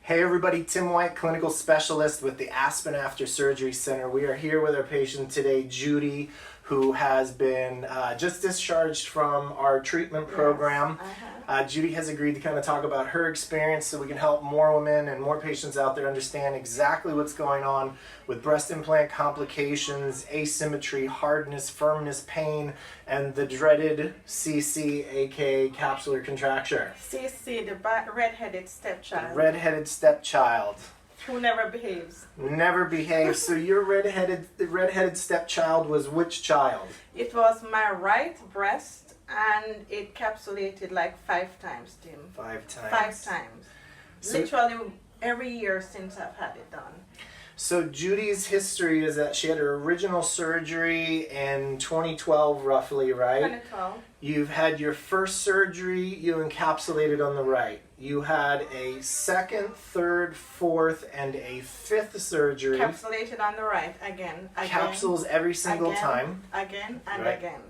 Hey everybody, Tim White, clinical specialist with the Aspen After Surgery Center. We are here with our patient today, Judy, who has been just discharged from our treatment program. Judy has agreed to kind of talk about her experience so we can help more women and more patients out there understand exactly what's going on with breast implant complications, asymmetry, hardness, firmness, pain, and the dreaded CC, aka capsular contracture. CC, the red-headed stepchild. The red-headed stepchild. Who never behaves. Never behaves. So your redheaded stepchild was which child? It was my right breast, and it capsulated like 5 times, Tim. 5 times. 5 times. So, literally every year since I've had it done. So Judy's history is that she had her original surgery in 2012 roughly, right? 2012. You've had your first surgery, you encapsulated on the right. You had a second, third, fourth, and a fifth surgery. Capsulated on the right again. Capsules every single time. Again and Right. again.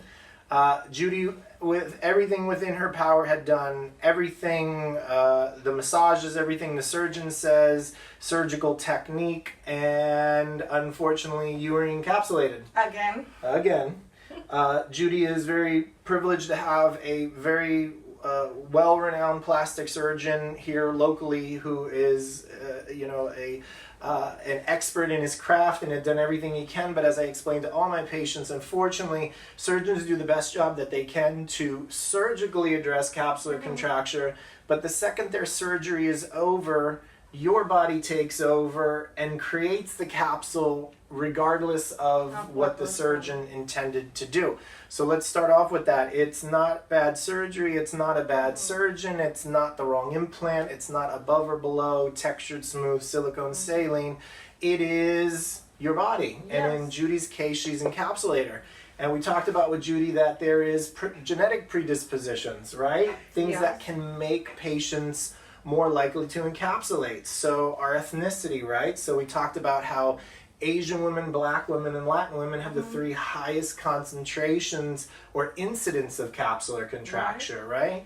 Judy, with everything within her power, had done everything, the massages, everything the surgeon says, surgical technique, and unfortunately you were encapsulated. Again. Judy is very privileged to have a very well-renowned plastic surgeon here locally who is, an expert in his craft and had done everything he can. But as I explained to all my patients, unfortunately, surgeons do the best job that they can to surgically address capsular contracture. But the second their surgery is over, your body takes over and creates the capsule regardless of what the surgeon intended to do. So let's start off with that. It's not bad surgery, it's not a bad surgeon, it's not the wrong implant, it's not above or below, textured, smooth, silicone, saline. It is your body. Yes. And in Judy's case, she's encapsulator. And we talked about with Judy that there is genetic predispositions, right? Things Yes. that can make patients more likely to encapsulate. So our ethnicity, right? So we talked about how Asian women, Black women, and Latin women have the 3 highest concentrations or incidence of capsular contracture, right?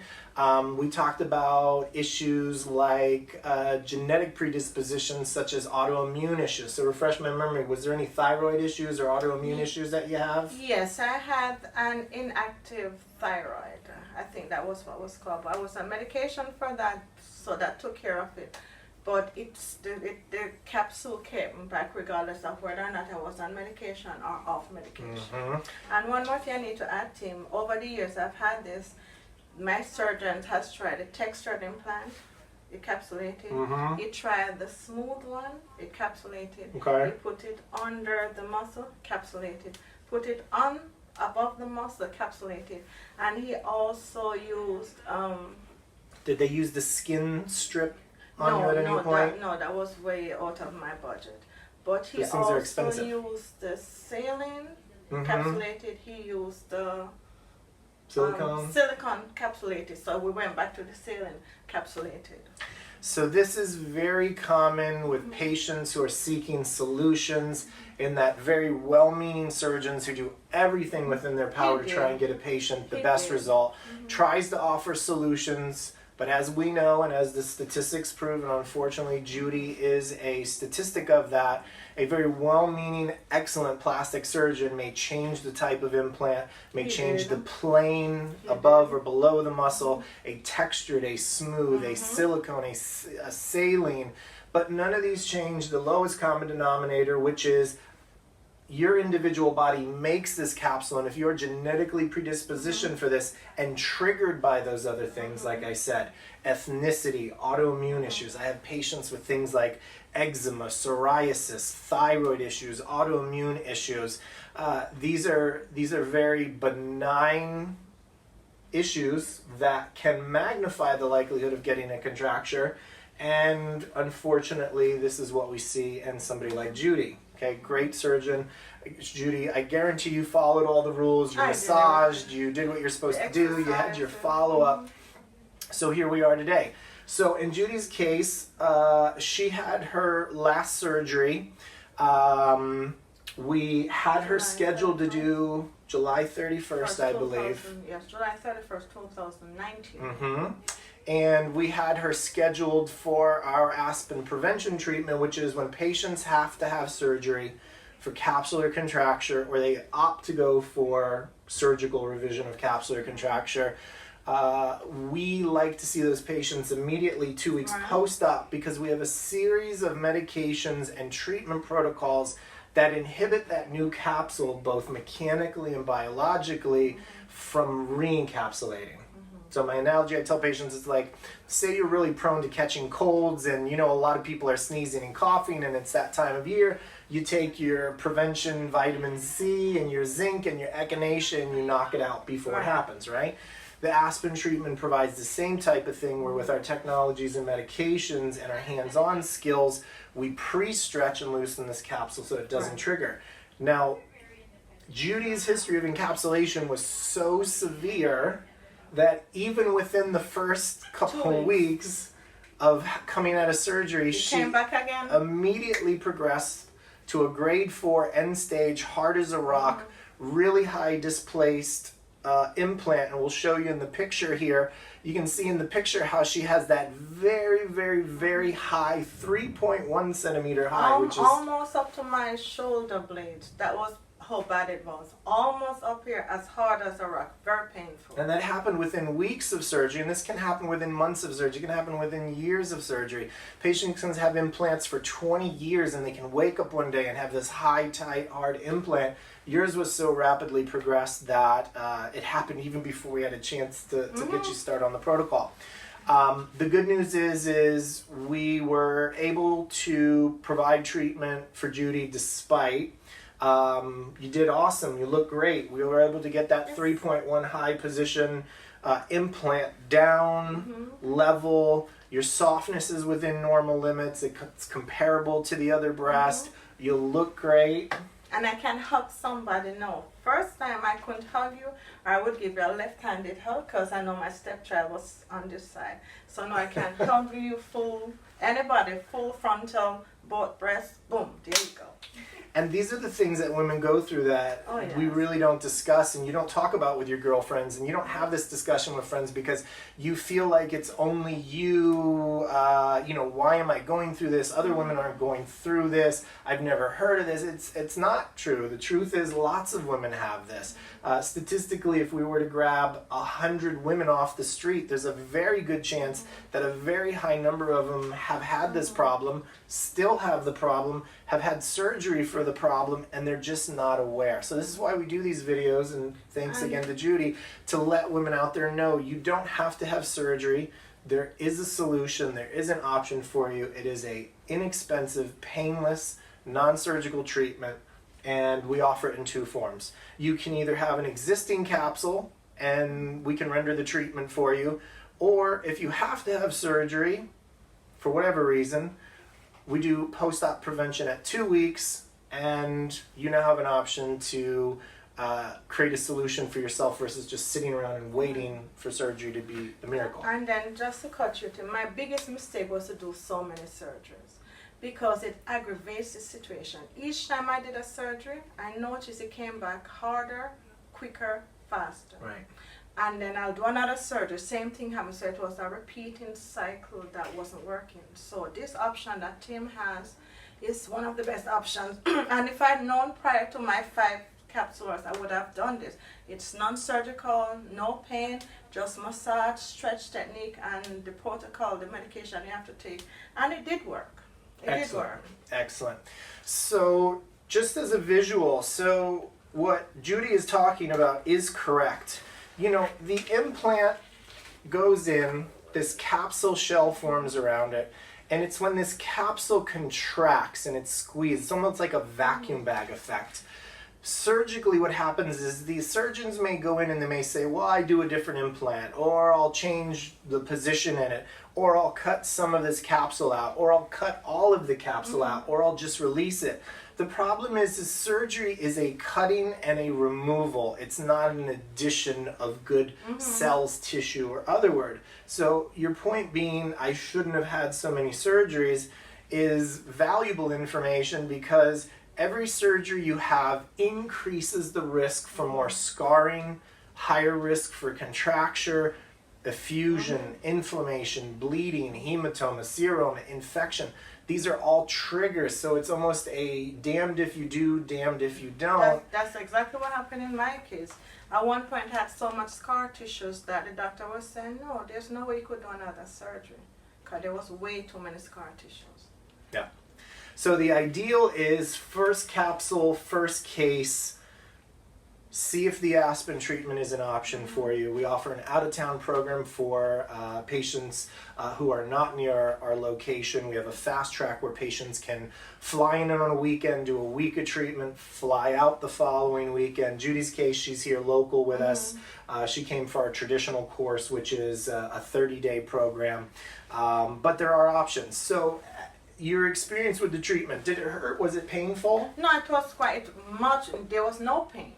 We talked about issues like genetic predispositions such as autoimmune issues. So refresh my memory, was there any thyroid issues or autoimmune issues that you have? Yes, I had an inactive thyroid. I think that was what was called. I was on medication for that, so that took care of it. But the capsule came back regardless of whether or not I was on medication or off medication. And one more thing I need to add, Tim, over the years I've had this, my surgeon has tried a textured implant, encapsulated. He tried the smooth one, encapsulated. Okay. He put it under the muscle, capsulated. Put it on above the muscle, capsulated. And he also used Did they use the skin strip on you at any point? that was way out of my budget. But he Those things are also expensive. used the saline capsulated. He used the Silicone? silicone capsulated. So we went back to the saline capsulated. So this is very common with patients who are seeking solutions, in that very well-meaning surgeons who do everything within their power to try and get a patient the best result, tries to offer solutions. But as we know, and as the statistics prove, and unfortunately Judy is a statistic of that, a very well-meaning, excellent plastic surgeon may change the type of implant, may change the plane above or below the muscle, a textured, a smooth, a silicone, a saline, but none of these change the lowest common denominator, which is your individual body makes this capsule, and if you're genetically predispositioned for this and triggered by those other things, like I said, ethnicity, autoimmune issues. I have patients with things like eczema, psoriasis, thyroid issues, autoimmune issues. These are very benign issues that can magnify the likelihood of getting a contracture, and unfortunately this is what we see in somebody like Judy. Okay, great surgeon. Judy, I guarantee you followed all the rules. You massaged, you did what you're supposed to do, you had your follow-up. So here we are today. So in Judy's case, she had her last surgery. We had her scheduled to do July 31st, I believe. Yes, July 31st, 2019. and we had her scheduled for our Aspen prevention treatment, which is when patients have to have surgery for capsular contracture, or they opt to go for surgical revision of capsular contracture. We like to see those patients immediately 2 weeks post-op, because we have a series of medications and treatment protocols that inhibit that new capsule both mechanically and biologically from re-encapsulating. So my analogy I tell patients is like, say you're really prone to catching colds, and you know a lot of people are sneezing and coughing, and it's that time of year. You take your prevention vitamin C and your zinc and your echinacea and you knock it out before it happens, right? The Aspen treatment provides the same type of thing, where with our technologies and medications and our hands-on skills, we pre-stretch and loosen this capsule so it doesn't trigger. Now, Judy's history of encapsulation was so severe that even within the first couple of weeks of coming out of surgery, she came back again. Immediately progressed to a grade 4 end stage, hard as a rock, really high displaced implant. And we'll show you in the picture here. You can see in the picture how she has that very, very, very high 3.1 centimeter high, which is almost up to my shoulder blade. That was how bad it was. Almost up here, as hard as a rock. Very painful. And that happened within weeks of surgery, and this can happen within months of surgery. It can happen within years of surgery. Patients can have implants for 20 years, and they can wake up one day and have this high, tight, hard implant. Yours was so rapidly progressed that it happened even before we had a chance to get you started on the protocol. The good news is we were able to provide treatment for Judy despite. You did awesome. You look great. We were able to get that 3.1 high position implant down, level. Your softness is within normal limits. It's comparable to the other breast. You look great. And I can hug somebody now. First time I couldn't hug you, I would give you a left-handed hug because I know my stepchild was on this side. So now I can hug you full, anybody, full frontal, both breasts, boom, there you go. And these are the things that women go through that we really don't discuss, and you don't talk about with your girlfriends, and you don't have this discussion with friends because you feel like it's only you, why am I going through this? Other women aren't going through this. I've never heard of this. It's not true. The truth is lots of women have this. Statistically, if we were to grab 100 women off the street, there's a very good chance that a very high number of them have had this problem, still have the problem, have had surgery for the problem, and they're just not aware. So this is why we do these videos, and thanks again to Judy, to let women out there know you don't have to have surgery. There is a solution. There is an option for you. It is a inexpensive, painless, non-surgical treatment, and we offer it in 2 forms. You can either have an existing capsule, and we can render the treatment for you, or if you have to have surgery, for whatever reason, we do post-op prevention at 2 weeks, and you now have an option to create a solution for yourself versus just sitting around and waiting for surgery to be the miracle. And then just to cut you to, my biggest mistake was to do so many surgeries because it aggravates the situation. Each time I did a surgery, I noticed it came back harder, quicker, faster. Right. And then I'll do another surgery, same thing happened, so it was a repeating cycle that wasn't working. So this option that Tim has is one of the best options. And if I'd known prior to my 5 capsules, I would have done this. It's non-surgical, no pain, just massage, stretch technique, and the protocol, the medication you have to take. And it did work. It did work. Excellent. So just as a visual, so what Judy is talking about is correct. You know, the implant goes in, this capsule shell forms around it, and it's when this capsule contracts and it's squeezed, it's almost like a vacuum bag effect. Surgically, what happens is these surgeons may go in and they may say, well, I do a different implant, or I'll change the position in it, or I'll cut some of this capsule out, or I'll cut all of the capsule out, or I'll just release it. The problem is surgery is a cutting and a removal. It's not an addition of good cells, tissue, or otherwise. So your point being, I shouldn't have had so many surgeries, is valuable information because every surgery you have increases the risk for more scarring, higher risk for contracture, effusion, inflammation, bleeding, hematoma, seroma, infection. These are all triggers, so it's almost a damned if you do, damned if you don't. That's exactly what happened in my case. At one point, I had so much scar tissues that the doctor was saying, no, there's no way you could do another surgery because there was way too many scar tissues. Yeah. So the ideal is first capsule, first case. See if the Aspen treatment is an option for you. We offer an out-of-town program for patients who are not near our location. We have a fast track where patients can fly in on a weekend, do a week of treatment, fly out the following weekend. Judy's case, she's here local with us. She came for our traditional course, which is a 30-day program. But there are options. So your experience with the treatment, did it hurt? Was it painful? No, it was quite much. There was no pain.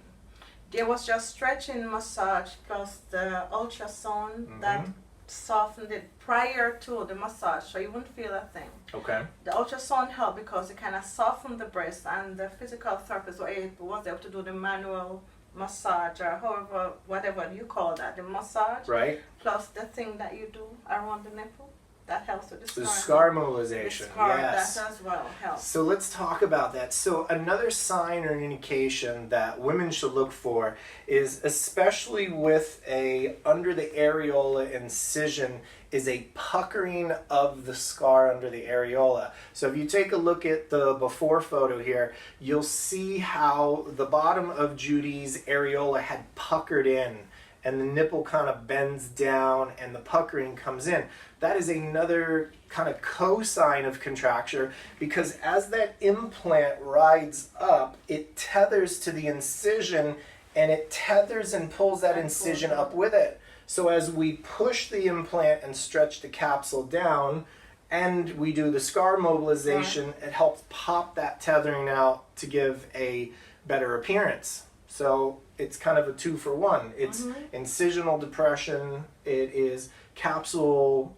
There was just stretching, massage, plus the ultrasound that softened it prior to the massage, so you wouldn't feel a thing. Okay. The ultrasound helped because it kind of softened the breast, and the physical therapist was able to do the manual massage, or however, whatever you call that, the massage. Right. Plus the thing that you do around the nipple. That helps with the scar. The scar mobilization, the scar, yes. that as well helps. So let's talk about that. So another sign or an indication that women should look for is, especially with a under the areola incision, is a puckering of the scar under the areola. So if you take a look at the before photo here, you'll see how the bottom of Judy's areola had puckered in, and the nipple kind of bends down and the puckering comes in. That is another kind of cosign of contracture, because as that implant rides up, it tethers to the incision, and it tethers and pulls that incision up with it. So as we push the implant and stretch the capsule down, and we do the scar mobilization, it helps pop that tethering out to give a better appearance. So it's kind of a 2-for-1. It's incisional depression, it is capsule,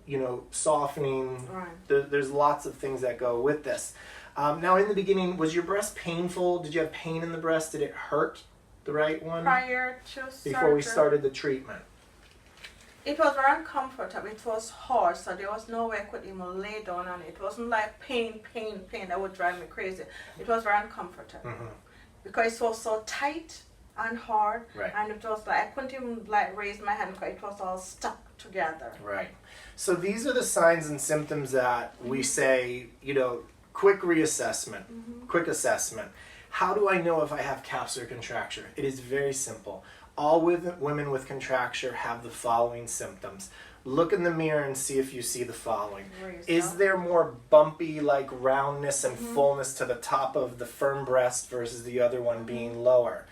softening. Right. There's lots of things that go with this. Now, in the beginning, was your breast painful? Did you have pain in the breast? Did it hurt, the right one? Prior to surgery. Before we started the treatment. It was very uncomfortable. It was hard, so there was no way I could even lay down on it. It wasn't like pain that would drive me crazy. It was very uncomfortable because it was so tight and hard, and it was like I couldn't even raise my hand because it was all stuck together. Right. So these are the signs and symptoms that we say, quick reassessment, quick assessment. How do I know if I have capsular contracture? It is very simple. All women with contracture have the following symptoms. Look in the mirror and see if you see the following. Is there more bumpy, like roundness and fullness to the top of the firm breast versus the other one being lower?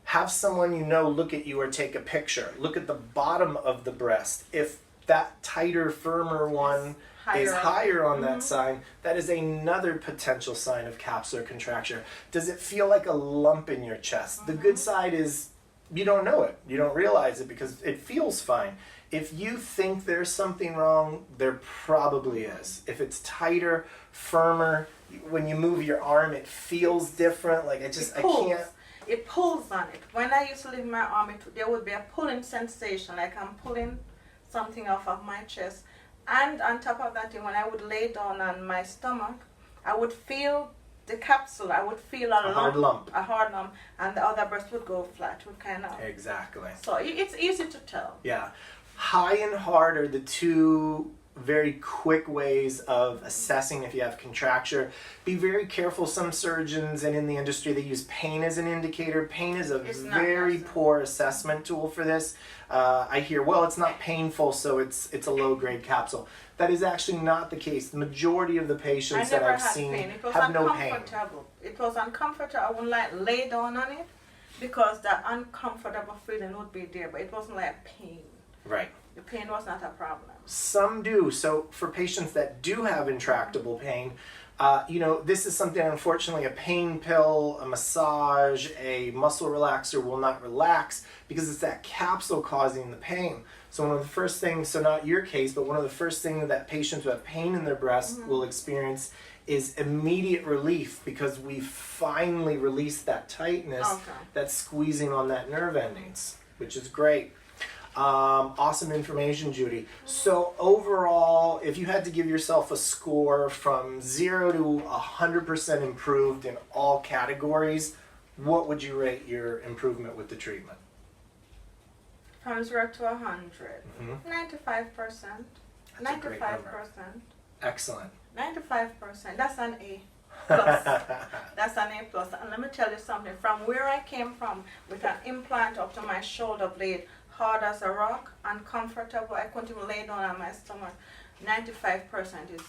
Have someone look at you or take a picture. Look at the bottom of the breast. If that tighter, firmer one is higher on that sign, that is another potential sign of capsular contracture. Does it feel like a lump in your chest? The good side is you don't know it. You don't realize it because it feels fine. If you think there's something wrong, there probably is. If it's tighter, firmer, when you move your arm, it feels different. Like I can't. It pulls on it. When I used to leave my arm, there would be a pulling sensation, like I'm pulling something off of my chest. And on top of that, when I would lay down on my stomach, I would feel the capsule. I would feel a hard lump, and the other breast would go flat, would kind of. Exactly. So it's easy to tell. Yeah. High and hard are the two very quick ways of assessing if you have contracture. Be very careful. Some surgeons and in the industry, they use pain as an indicator. Pain is a very poor assessment tool for this. I hear, well, it's not painful, so it's a low-grade capsule. That is actually not the case. The majority of the patients that I've seen have no pain. It was uncomfortable. I wouldn't lay down on it because that uncomfortable feeling would be there, but it wasn't like pain. Right. The pain was not a problem. Some do. So for patients that do have intractable pain, this is something, unfortunately, a pain pill, a massage, a muscle relaxer will not relax because it's that capsule causing the pain. So one of the first things, so not your case, but one of the first things that patients who have pain in their breast will experience is immediate relief because we finally released that tightness that's squeezing on that nerve endings, which is great. Awesome information, Judy. So overall, if you had to give yourself a score from 0 to 100% improved in all categories, what would you rate your improvement with the treatment? From 0 to 100. 95%. That's a great number. 95%. Excellent. 95%. That's an A plus. That's an A plus. And let me tell you something. From where I came from, with an implant up to my shoulder blade, hard as a rock, uncomfortable, I couldn't even lay down on my stomach. 95% is.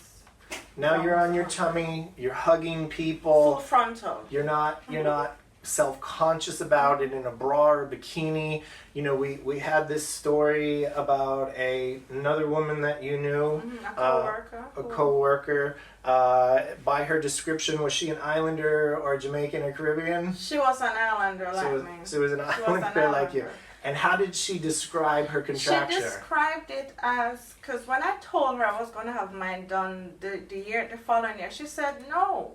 Now you're on your tummy. You're hugging people. Full frontal. You're not self-conscious about it in a bra or bikini. You know, we had this story about another woman that you knew, A co-worker. By her description, was she an Islander or Jamaican or Caribbean? She was an Islander like me. She was an Islander like you. And how did she describe her contracture? She described it as, because when I told her I was going to have mine done the following year, she said no.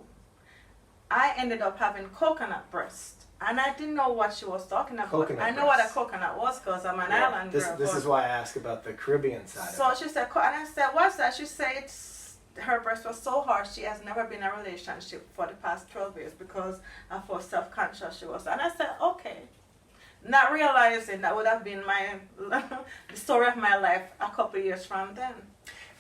I ended up having coconut breast, and I didn't know what she was talking about. Coconut I know what a coconut was because I'm an island girl. This is why I ask about the Caribbean side. So she said, and I said, what's that? She said her breast was so hard she has never been in a relationship for the past 12 years because of how self-conscious she was. And I said, okay. Not realizing that would have been the story of my life a couple of years from then.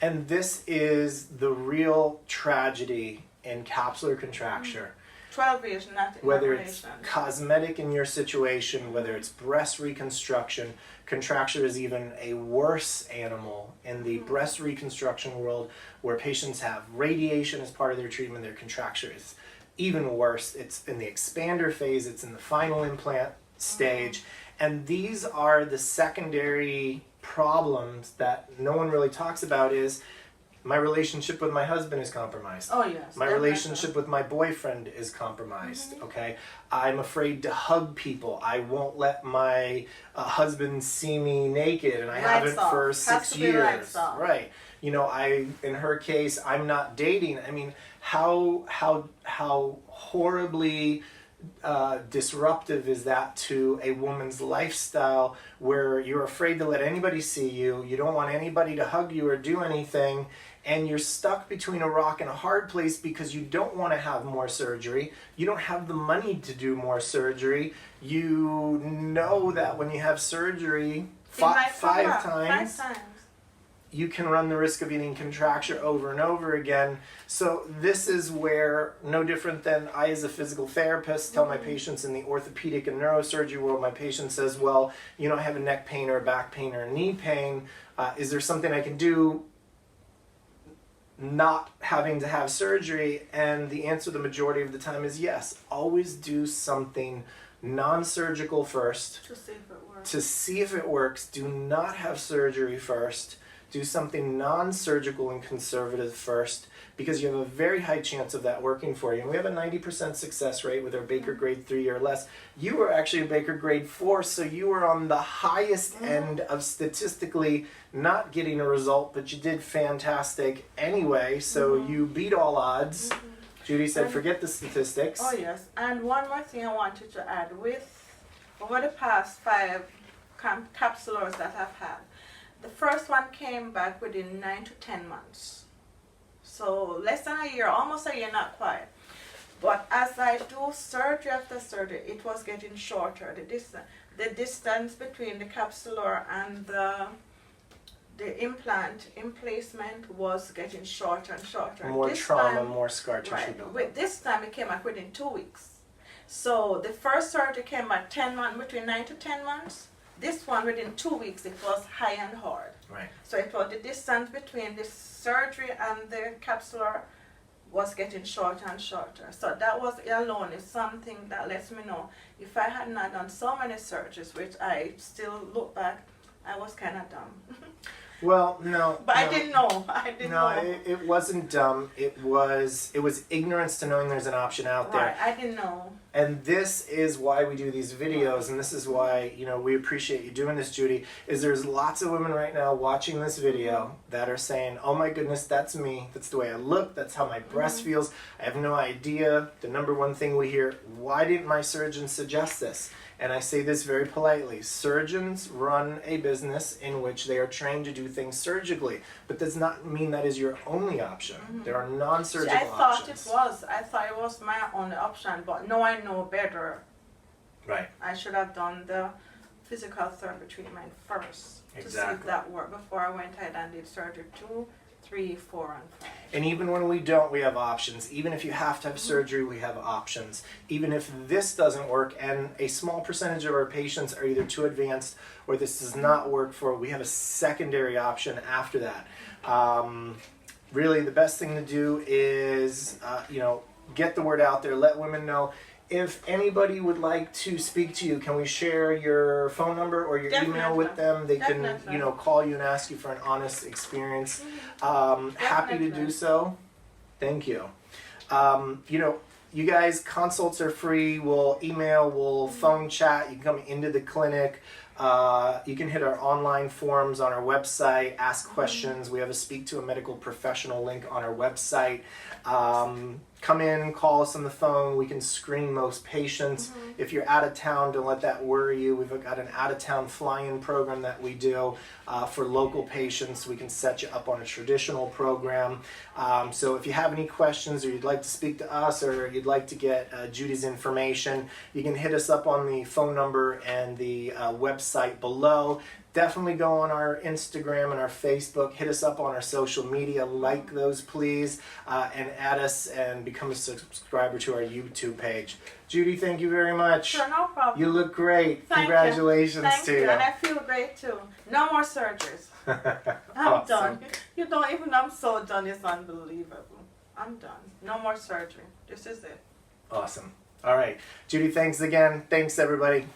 And this is the real tragedy in capsular contracture. 12 years, not in whether a it's relation. cosmetic in your situation, whether it's breast reconstruction, contracture is even a worse animal in the breast reconstruction world, where patients have radiation as part of their treatment. Their contracture is even worse. It's in the expander phase, it's in the final implant stage, and these are the secondary problems that no one really talks about. Is my relationship with my husband is compromised. Oh, yes. My relationship with my boyfriend is compromised. Okay, I'm afraid to hug people. I won't let my husband see me naked, and I haven't for 6 years. Right. You know, in her case, I'm not dating. I mean, how horribly disruptive is that to a woman's lifestyle, where you're afraid to let anybody see you, you don't want anybody to hug you or do anything, and you're stuck between a rock and a hard place because you don't want to have more surgery, you don't have the money to do more surgery, you know that when you have surgery five times, you can run the risk of getting contracture over and over again. So this is where, no different than I as a physical therapist tell my patients in the orthopedic and neurosurgery world, my patient says, well, you know, I have a neck pain or a back pain or a knee pain. Is there something I can do not having to have surgery? And the answer the majority of the time is yes. Always do something non-surgical first. To see if it works. To see if it works. Do not have surgery first. Do something non-surgical and conservative first, because you have a very high chance of that working for you. And we have a 90% success rate with our Baker grade 3 or less. You were actually a Baker grade 4, so you were on the highest end of statistically not getting a result, but you did fantastic anyway, so you beat all odds. Judy said, forget the statistics. Oh yes, and one more thing I wanted to add. Over the past 5 capsulars that I've had, the first one came back within 9 to 10 months. So less than a year, almost a year, not quite. But as I do surgery after surgery, it was getting shorter. The distance between the capsular and the implant emplacement was getting shorter and shorter. More trauma, more scar tissue. Right. With this time, it came back within 2 weeks. So the first surgery came back 10 months, between 9 to 10 months. This one, within 2 weeks, it was high and hard. Right. So it was the distance between the surgery and the capsular was getting shorter and shorter. So that was alone is something that lets me know if I had not done so many surgeries, which I still look back, I was kind of dumb. Well, no. But no. I didn't know. It wasn't dumb. It was ignorance to knowing there's an option out there. Right, I didn't know. And this is why we do these videos, and this is why, you know, we appreciate you doing this, Judy, is there's lots of women right now watching this video that are saying, oh my goodness, that's me. That's the way I look. That's how my breast feels. I have no idea. The number one thing we hear, why didn't my surgeon suggest this? And I say this very politely. Surgeons run a business in which they are trained to do things surgically, but does not mean that is your only option. There are non-surgical options. I thought it was my only option, but now I know better. Right. I should have done the physical therapy treatment first to see if that worked before I went ahead and did surgery 2, 3, 4, and 5. And even when we don't, we have options. Even if you have to have surgery, we have options. Even if this doesn't work, and a small percentage of our patients are either too advanced or this does not work for, we have a secondary option after that. Really, the best thing to do is, you know, get the word out there, let women know. If anybody would like to speak to you, can we share your phone number or your email with them? They can, you know, call you and ask you for an honest experience. Happy to do so. Thank you. You know, you guys, consults are free. We'll email, we'll phone chat. You can come into the clinic. You can hit our online forums on our website, ask questions. We have a speak to a medical professional link on our website. Come in, call us on the phone. We can screen most patients. If you're out of town, don't let that worry you. We've got an out-of-town fly-in program that we do for local patients. We can set you up on a traditional program. So if you have any questions or you'd like to speak to us or you'd like to get Judy's information, you can hit us up on the phone number and the website below. Definitely go on our Instagram and our Facebook. Hit us up on our social media. Like those, please. And add us and become a subscriber to our YouTube page. Judy, thank you very much. Sure, no problem. You look great. Thank Congratulations you. Thank to you. you. And I feel great too. No more surgeries. I'm Awesome. done. You don't even, I'm so done. It's unbelievable. I'm done. No more surgery. This is it. Awesome. All right. Judy, thanks again. Thanks, everybody.